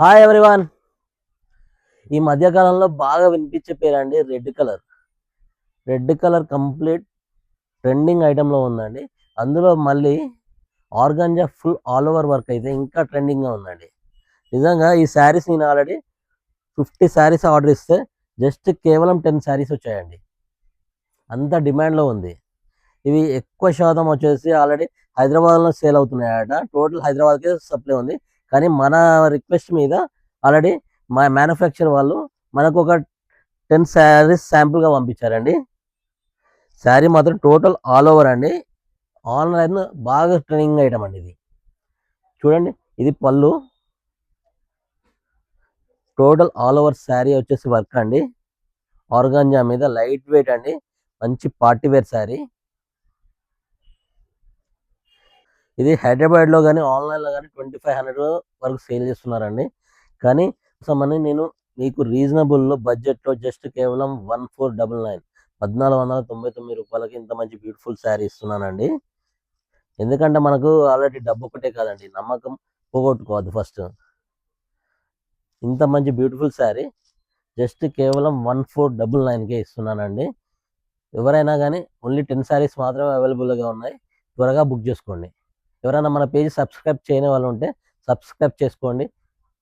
Hi everyone. ఈ మధ్య కాలంలో బాగా వినిపించే పేరండి రెడ్ కలర్ కంప్లీట్ ట్రెండింగ్ ఐటెంలో ఉందండి. అందులో మళ్ళీ organza full all over work అయితే ఇంకా ట్రెండింగ్గా ఉందండి. నిజంగా ఈ శారీస్ నేను ఆల్రెడీ 50 శారీస్ ఆర్డర్ ఇస్తే జస్ట్ కేవలం 10 శారీస్ వచ్చాయండి. అంత డిమాండ్లో ఉంది. ఇవి ఎక్కువ శాతం వచ్చేసి ఆల్రెడీ హైదరాబాద్లో సేల్ అవుతున్నాయట. టోటల్ హైదరాబాద్కే సప్లై ఉంది. కానీ మన రిక్వెస్ట్ మీద ఆల్రెడీ మా మ్యానుఫ్యాక్చర్ వాళ్ళు మనకు ఒక 10 శారీస్ శాంపుల్గా పంపించారండి. శారీ మాత్రం టోటల్ ఆల్ ఓవర్ అండి. ఆన్లైన్ బాగా ట్రెండింగ్ ఐటమ్ అండి ఇది. చూడండి, ఇది పళ్ళు. టోటల్ ఆల్ ఓవర్ శారీ వచ్చేసి వర్క్ అండి. ఆర్గాంజా మీద లైట్ వెయిట్ అండి. మంచి పార్టీ వేర్ శారీ. ఇది హైదరాబాద్లో కానీ ఆన్లైన్లో కానీ 2500 వరకు సేల్ చేస్తున్నారండి. కానీ సమని నేను మీకు రీజనబుల్లో బడ్జెట్లో జస్ట్ కేవలం 1499 రూపాయలకి ఇంత మంచి బ్యూటిఫుల్ శారీ ఇస్తున్నానండి. ఎందుకంటే మనకు ఆల్రెడీ డబ్బు ఒకటే కాదండి, నమ్మకం పోగొట్టుకోవద్దు. ఫస్ట్ ఇంత మంచి బ్యూటిఫుల్ శారీ జస్ట్ కేవలం 1499కే ఇస్తున్నానండి. ఎవరైనా కానీ ఓన్లీ 10 శారీస్ మాత్రమే అవైలబుల్గా ఉన్నాయి. త్వరగా బుక్ చేసుకోండి. ఎవరైనా మన పేజ్ సబ్స్క్రైబ్ చేయని వాళ్ళు ఉంటే సబ్స్క్రైబ్ చేసుకోండి.